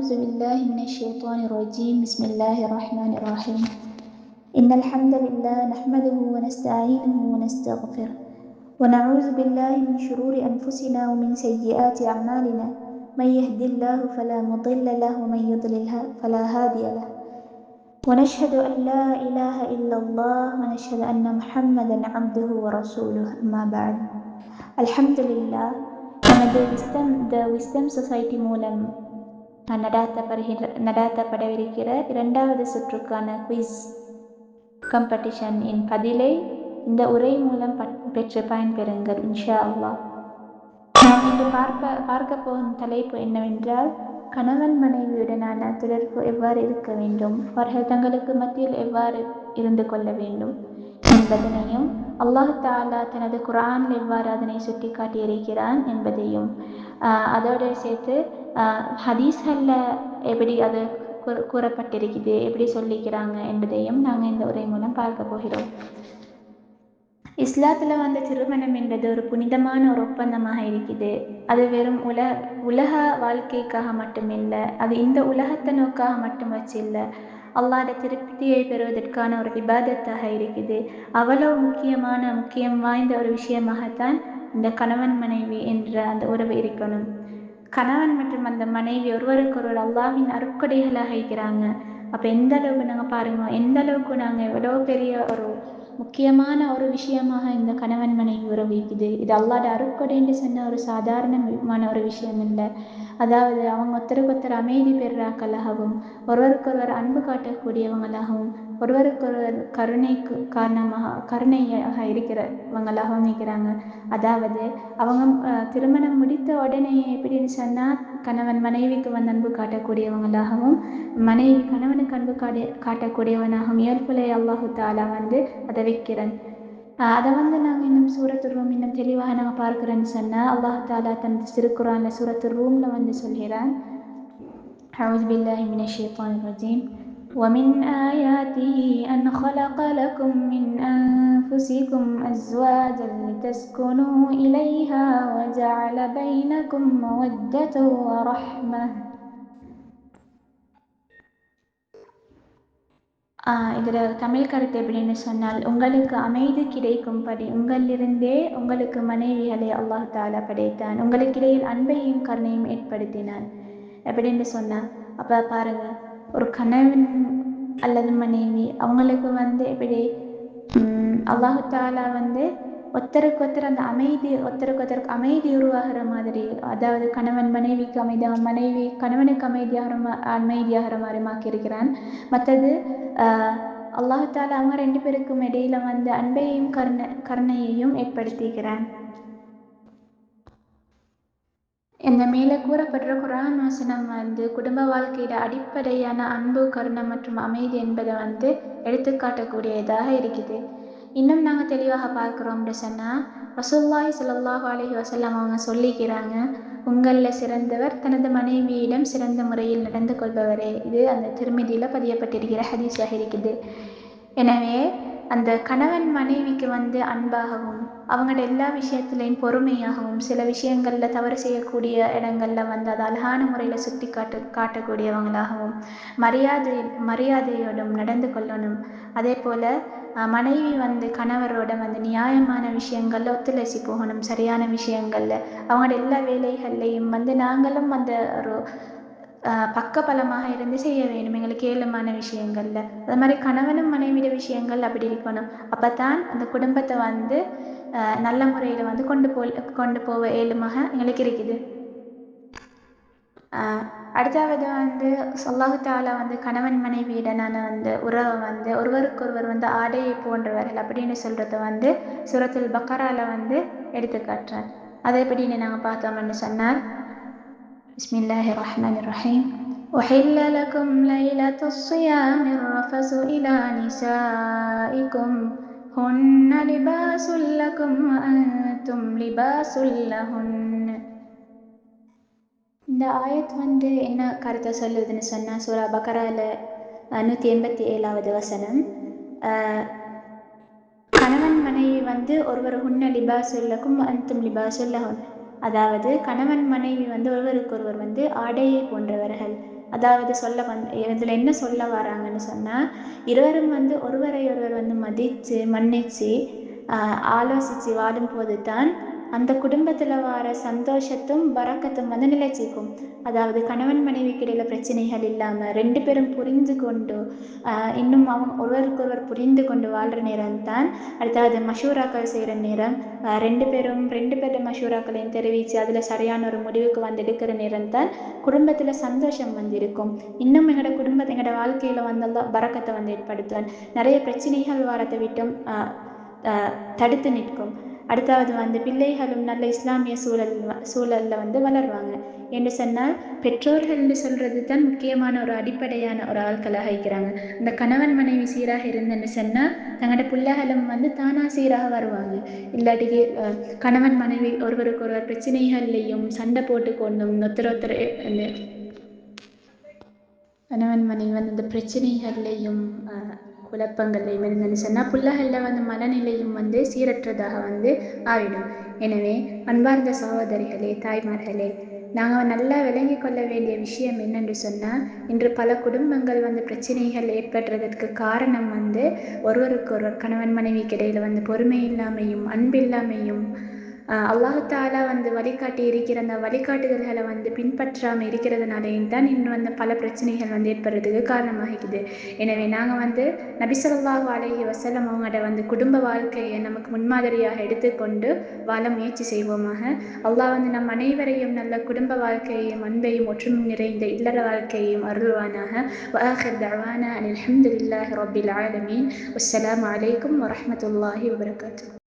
أعوذ بالله من الشيطان الرجيم بسم الله الرحمن الرحيم إن الحمد لله نحمده ونستعينه ونستغفره ونعوذ بالله من شرور أنفسنا ومن سيئات أعمالنا من يهد الله فلا مضل له ومن يضلل فلا هادي له ونشهد أن لا إله إلا الله ونشهد أن محمدا عبده ورسوله أما بعد الحمد لله நமது wisdom society மூலம் நடாத்தப்படவிருக்கிற இரண்டாவது சுற்றுக்கான குவிஸ் காம்படிஷன் இன் பதிலை இந்த உரை மூலம் பெற்று பயன்பெறுங்கள் இன்ஷா அல்லாஹ். நாம் இன்று பார்க்க போகும் தலைப்பு என்னவென்றால், கணவன் மனைவியுடனான தொடர்பு எவ்வாறு இருக்க வேண்டும், அவர்கள் தங்களுக்கு மத்தியில் எவ்வாறு இருந்து கொள்ள வேண்டும் என்பதனையும், அல்லாஹ் தஆலா தனது குர்ஆனில் எவ்வாறு அதனை சுட்டி காட்டியிருக்கிறான் என்பதையும், அதோடு சேர்த்து ஹதீஸ்கள்ல எப்படி அது கூறப்பட்டிருக்குது, எப்படி சொல்லிக்கிறாங்க என்பதையும் நாங்கள் இந்த உரை மூலம் பார்க்க போகிறோம். இஸ்லாத்துல வந்து திருமணம் என்பது ஒரு புனிதமான ஒரு ஒப்பந்தமாக இருக்குது. அது வெறும் உலக வாழ்க்கைக்காக மட்டுமில்லை, அது இந்த உலகத்தை நோக்காக மட்டும் வச்சு இல்லை, அல்லாஹ்ட திருப்தியை பெறுவதற்கான ஒரு இபாதத்தாக இருக்குது. அவ்வளவு முக்கியம் வாய்ந்த ஒரு விஷயமாகத்தான் இந்த கணவன் மனைவி என்ற அந்த உறவு இருக்கணும். கணவன் மற்றும் அந்த மனைவி ஒருவருக்கொருவர் அல்லாஹ்வின் அருட்கொடைகளாக இருக்கிறாங்க. அப்போ எந்த அளவுக்கு நாங்கள் பாருங்க, எந்த அளவுக்கு நாங்கள் எவ்வளோ பெரிய ஒரு முக்கியமான ஒரு விஷயமாக இந்த கணவன் மனைவி உறவு இருக்குது. இது அல்லாஹ்ட அருட்கொடைன்னு சொன்ன ஒரு சாதாரணமான ஒரு விஷயம் இல்லை. அதாவது அவங்க ஒருத்தருக்கு அமைதி பெறாக்களாகவும், ஒருவருக்கொருவர் அன்பு காட்டக்கூடியவங்களாகவும், ஒருவருக்கொருவர் கருணையாக இருக்கிறவங்களாகவும் இருக்கிறாங்க. அதாவது அவங்க திருமணம் முடித்த உடனே எப்படின்னு சொன்னால், கணவன் மனைவிக்கு வந்து அன்பு காட்டக்கூடியவங்களாகவும், மனைவி கணவனுக்கு அன்பு காட்டக்கூடியவனாகவும் இயல்புலை அல்லாஹு தாலா வந்து அதை வைக்கிறேன். அதை வந்து நாங்கள் இன்னும் சூரத்து ரூம் இன்னும் தெளிவாக நாங்கள் பார்க்குறோன்னு சொன்னால், அல்லாஹு தாலா தனது திருக்குரான்ல சூரத்து ரூம்ல வந்து சொல்கிறான், அஊது பில்லாஹி மினஷ் ஷைத்தானிர் ரஜீம், وَمِنْ آيَاتِهِ أَنْ خَلَقَ لَكُمْ مِنْ أَنْفُسِكُمْ أَزْوَاجًا لِتَسْكُنُوا إِلَيْهَا وَجَعَلَ بَيْنَكُمْ مَوَدَّةً وَرَحْمَةً. இதோட தமிழ் கருத்து எப்படின்னு சொன்னால், உங்களுக்கு அமைதி கிடைக்கும்படி உங்களிலிருந்தே உங்களுக்கு மனைவிகளை அல்லாஹ் தாலா படைத்தான், உங்களுக்கிடையில் அன்பையும் கருணையும் ஏற்படுத்தினான் எப்படின்னு சொன்னான். அப்போ பாருங்க, ஒரு கணவன் அல்லது மனைவி அவங்களுக்கு வந்து எப்படி அல்லாஹு தாலா வந்து ஒருத்தருக்கு அமைதி உருவாகிற மாதிரி, அதாவது கணவன் மனைவிக்கு அமைதியாக, மனைவி கணவனுக்கு அமைதியாகிற மாதிரி மாக்கியிருக்கிறான். மற்றது அல்லாஹு தாலா அவங்க ரெண்டு பேருக்கும் இடையில வந்து அன்பையும் கருணையையும் ஏற்படுத்திக்கிறான். இந்த மேலே கூறப்படுற குர்ஆன் வசனம் வந்து குடும்ப வாழ்க்கையோட அடிப்படையான அன்பு, கருணை மற்றும் அமைதி என்பதை வந்து எடுத்துக்காட்டக்கூடியதாக இருக்குது. இன்னும் நாங்கள் தெளிவாக பார்க்குறோம்னு சொன்னால், ரசூலுல்லாஹி ஸல்லல்லாஹு அலைஹி வஸல்லம் அவங்க சொல்லிக்கிறாங்க, உங்களில் சிறந்தவர் தனது மனைவியிடம் சிறந்த முறையில் நடந்து கொள்பவரே. இது அந்த திருமிதியில் பதியப்பட்டிருக்கிற ஹதீஸாக இருக்குது. எனவே அந்த கணவன் மனைவிக்கு வந்து அன்பாகவும், அவங்களோட எல்லா விஷயத்திலையும் பொறுமையாகவும், சில விஷயங்களில் தவறு செய்யக்கூடிய இடங்களில் வந்து அது அழகான முறையில் சுட்டி காட்டக்கூடியவங்களாகவும், மரியாதையோடும் நடந்து கொள்ளணும். அதே போல் மனைவி வந்து கணவரோட வந்து நியாயமான விஷயங்களில் ஒத்துழைச்சி போகணும். சரியான விஷயங்களில் அவங்களோட எல்லா வேலைகள்லையும் வந்து நாங்களும் அந்த ஒரு பக்கபலமாக இருந்து செய்ய வேண்டும், எங்களுக்கு ஏழுமான விஷயங்கள்ல. அது மாதிரி கணவனும் மனைவிட விஷயங்கள் அப்படி இருக்கணும். அப்பதான் அந்த குடும்பத்தை வந்து நல்ல முறையில் வந்து கொண்டு போக ஏழுமாக எங்களுக்கு இருக்குது. அடுத்தாவது வந்து அல்லாஹு தாலா வந்து கணவன் மனைவியுடனான வந்து உறவை வந்து ஒருவருக்கொருவர் வந்து ஆடையை போன்றவர்கள் அப்படின்னு சொல்றத வந்து சூரத்துல் பக்கரால வந்து எடுத்துக்காட்டுறான். அதை எப்படின்னு நாங்கள் பார்த்தோம்னு சொன்னால், பிஸ்மில்லாஹிர் ரஹ்மானிர் ரஹீம், أحل لكم ليلة الصيام الرفث إلى نسائكم هن لباس لكم وأنتم لباس لهن. இந்த ஆயத் வந்து என்ன கருத்தை சொல்லுதுன்னு சொன்னால், சூரா பக்கரால 187வது வசனம், கணவன் மனைவி வந்து ஒருவர் ஹுன்ன லிபாசுல்லக்கும் அன்தும் லிபாசுல்லஹுன், அதாவது கணவன் மனைவி வந்து ஒருவருக்கொருவர் வந்து ஆடையை போன்றவர்கள், அதாவது இதுல என்ன சொல்ல வராங்கன்னு சொன்னா, இருவரும் ஒருவரை ஒருவர் மதிச்சு மன்னிச்சு ஆலோசிச்சு வாழும்போது தான் அந்த குடும்பத்துல வர சந்தோஷத்தும் பறக்கத்தும் நிலைச்சிக்கும். அதாவது கணவன் மனைவிக்கு இடையில பிரச்சனைகள் இல்லாம 2 பேரும் புரிந்து கொண்டு இன்னும் அவங்க ஒருவருக்கொருவர் புரிந்து கொண்டு வாழ்ற நேரம் தான். அடுத்தது மஷூராக்கள் செய்யற நேரம் 2 பேருடைய மஷூராக்களையும் தெரிவிச்சு அதுல சரியான ஒரு முடிவுக்கு எடுக்கிற நேரம் தான் குடும்பத்துல சந்தோஷம் இருக்கும். இன்னும் எங்கட வாழ்க்கையில அல்லாஹ் பரக்கத்தை ஏற்படுத்துவான். நிறைய பிரச்சனைகள் வாரத்தை விட்டும் தடுத்து நிற்கும். அடுத்தாவது பிள்ளைகளும் நல்ல இஸ்லாமிய சூழல்ல வளருவாங்க என்று சொன்னால், பெற்றோர்கள் என்று சொல்றது தான் முக்கியமான ஒரு அடிப்படையான ஒரு ஆட்களாக இருக்கிறாங்க. அந்த கணவன் மனைவி சீராக இருந்தன்னு சொன்னா தங்களோட பிள்ளைகளும் தானா சீராக வருவாங்க. இல்லாட்டிக்கு கணவன் மனைவி ஒருவருக்கு ஒருவர் பிரச்சனைகள்லையும் சண்டை போட்டு கொண்டும் ஒருத்தர் கணவன் மனைவி இந்த பிரச்சனைகள்லையும் குழப்பங்கள்லையும் இருந்தேன்னு சொன்னால் பிள்ளைகளில் மனநிலையும் சீரற்றதாக ஆயிடும். எனவே அன்பார்ந்த சகோதரிகளே, தாய்மார்களே, நாங்கள் நல்லா விளங்கி கொள்ள வேண்டிய விஷயம் என்னென்று சொன்னால், இன்று பல குடும்பங்கள் பிரச்சனைகள் ஏற்படுறதற்கு காரணம் ஒருவருக்கொருவர் கணவன் மனைவிக்கு இடையில பொறுமை இல்லாமையும் அன்பில்லாமையும் அல்லாஹு தாலா வழிகாட்டி இருக்கிற அந்த வழிகாட்டுதல்களை பின்பற்றாமல் இருக்கிறதுனாலையும் தான் இன்று பல பிரச்சனைகள் ஏற்படுறதுக்கு காரணமாகிக்குது. எனவே நாங்கள் நபி ஸல்லல்லாஹு அலைஹி வஸல்லம் அவங்களோட குடும்ப வாழ்க்கையை நமக்கு முன்மாதிரியாக எடுத்துக்கொண்டு வாழ முயற்சி செய்வோமாக. அல்லாஹ் நம் அனைவரையும் நல்ல குடும்ப வாழ்க்கையையும் அன்பையும் ஒற்றுமை நிறைந்த இல்லற வாழ்க்கையையும் அருள்வானாக. வஆகிர் தஅவானா அனில் ஹம்துலில்லாஹி ரப்பில் ஆலமீன். வஸ்ஸலாமு அலைக்கும் வரஹ்மத்துல்லாஹி வபரகாத்துஹு.